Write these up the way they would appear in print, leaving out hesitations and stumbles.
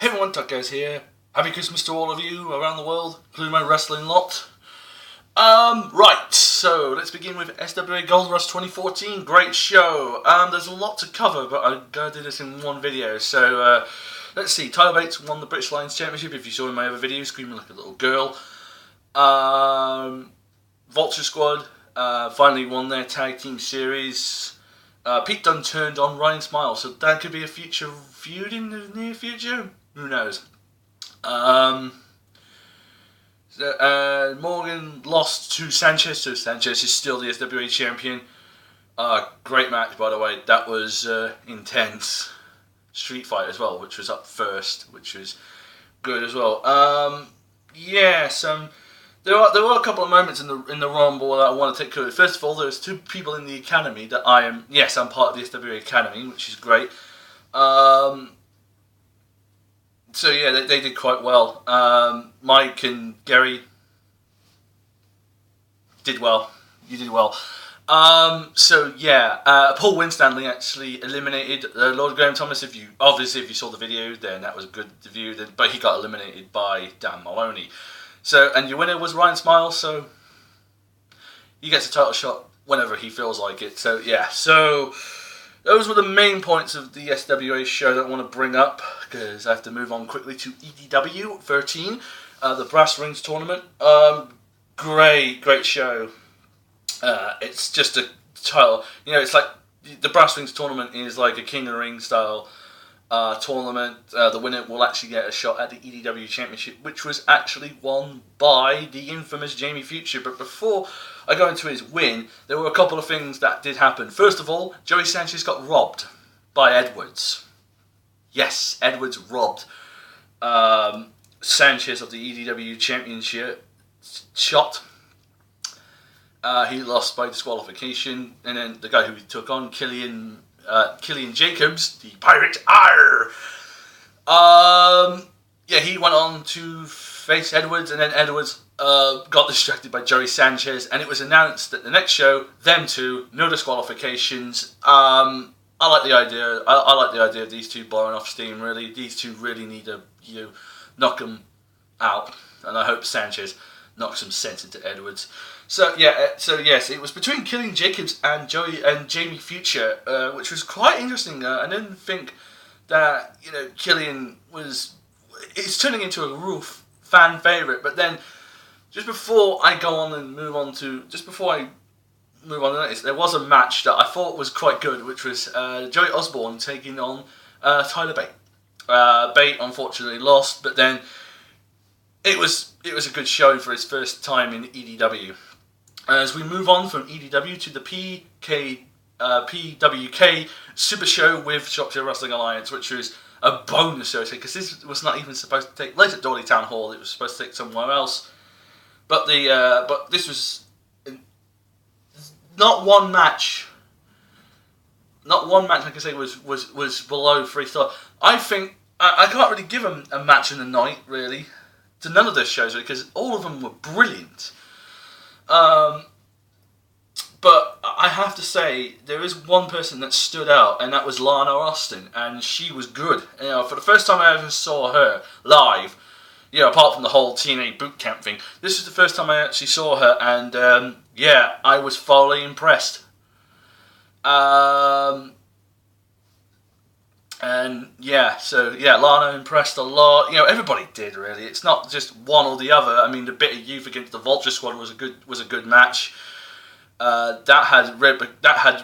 Hey everyone, Tuck Guys here. Happy Christmas to all of you around the world, including my wrestling lot. Right, so let's begin with SWA Gold Rush 2014. Great show. There's a lot to cover, but I'm going to do this in one video. So, let's see. Tyler Bates won the British Lions Championship, if you saw in my other video, screaming like a little girl. Vulture Squad finally won their tag team series. Pete Dunne turned on Ryan Smiles, so that could be a future feud in the near future. Who knows? Morgan lost to Sanchez, so Sanchez is still the SWA champion. Great match, by the way. That was intense. Street fight as well, which was up first, which was good as well. There were a couple of moments in the Rumble that I want to take care of. First of all, there's two people in the Academy that I'm part of the SWA Academy, which is great. So yeah, they did quite well. Mike and Gary did well. You did well. Paul Winstanley actually eliminated Lord Graham Thomas. If you saw the video, then that was a good review. But he got eliminated by Dan Maloney. So, and your winner was Ryan Smiles. So he gets a title shot whenever he feels like it. So yeah. So those were the main points of the SWA show that I want to bring up, because I have to move on quickly to EDW 13, the Brass Rings tournament. Great show. It's just a title. It's like the Brass Rings tournament is like a King of the Ring style tournament. The winner will actually get a shot at the EDW Championship, which was actually won by the infamous Jamie Future. But before I go into his win, there were a couple of things that did happen. First of all, Joey Sanchez got robbed by Edwards. Yes, Edwards robbed Sanchez of the EDW Championship shot. He lost by disqualification, and then the guy who he took on, Killian Jacobs, the Pirate he went on to face Edwards, and then Edwards got distracted by Joey Sanchez, and it was announced that the next show, them two, no disqualifications. I like the idea. I like the idea of these two blowing off steam. Really, these two really need to knock them out, and I hope Sanchez knocks some sense into Edwards. So yes, it was between Killian Jacobs and Jamie Future, which was quite interesting. I didn't think that Killian it's turning into a real fan favorite. But then, just before I move on to this, there was a match that I thought was quite good, which was Joey Osborne taking on Tyler Bate. Bate unfortunately lost, but then it was a good showing for his first time in EDW. As we move on from EDW to the PWK SuperShow with Shropshire Wrestling Alliance, which was a bonus show, because this was not even supposed to take place at Dawley Town Hall. It was supposed to take somewhere else. But this was not one match. Not one match, like I say, was below 3 stars. I think I can't really give them a match in the night, really, to none of those shows, because all of them were brilliant. But I have to say, there is one person that stood out, and that was Lana Austin, and she was good. For the first time I ever saw her live, apart from the whole TNA boot camp thing, this was the first time I actually saw her, and I was thoroughly impressed. Lana impressed a lot. Everybody did, really. It's not just one or the other. I mean, the Bitter Youth against the Vulture Squad was a good match. That had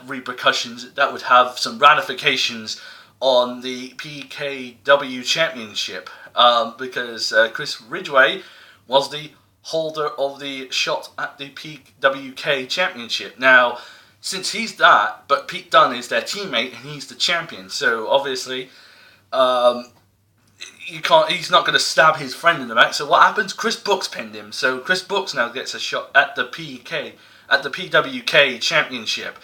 repercussions. That would have some ramifications on the PKW Championship, because Chris Ridgway was the holder of the shot at the PWK Championship. Now, since he's that, but Pete Dunne is their teammate and he's the champion, so obviously he's not going to stab his friend in the back. So what happens? Chris Brooks pinned him, so Chris Brooks now gets a shot at the PWK Championship,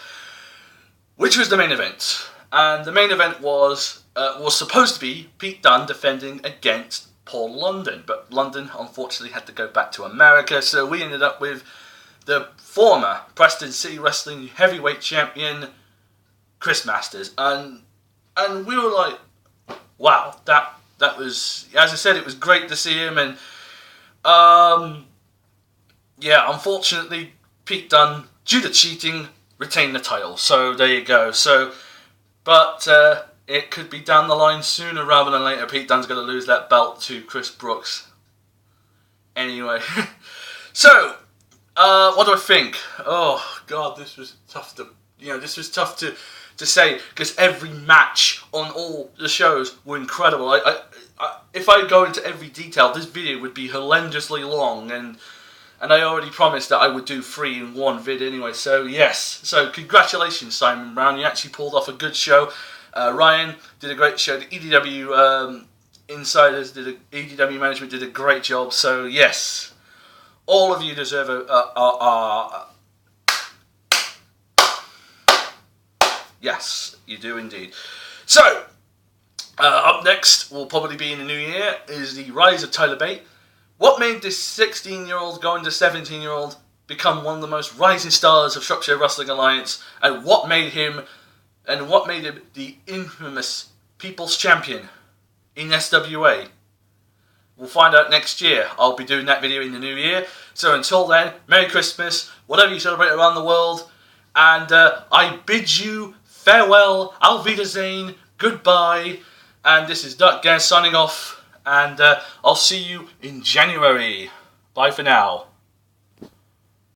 which was the main event. And the main event was supposed to be Pete Dunne defending against Paul London, but London unfortunately had to go back to America, so we ended up with the former Preston City Wrestling Heavyweight Champion, Chris Masters, and we were like, wow, that that was, as I said, it was great to see him. And yeah, unfortunately, Pete Dunne, due to cheating, retained the title. So there you go. So, but it could be down the line sooner rather than later. Pete Dunne's going to lose that belt to Chris Brooks. Anyway, so what do I think? Oh God, this was tough to say, because every match on all the shows were incredible. If I go into every detail, this video would be horrendously long, and I already promised that I would do 3 in 1 vid anyway. So yes, so congratulations, Simon Brown. You actually pulled off a good show. Ryan did a great show. The EDW insiders EDW management did a great job. So yes, all of you deserve yes, you do indeed. So up next, will probably be in the new year, is the rise of Tyler Bate. What made this 16-year-old going to 17-year-old become one of the most rising stars of Shropshire Wrestling Alliance, and what made him the infamous People's Champion in SWA? We'll find out next year. I'll be doing that video in the new year. So until then, Merry Christmas, whatever you celebrate around the world, and I bid you farewell, Auf Wiedersehen, goodbye, and this is Duck Gas signing off, and I'll see you in January. Bye for now.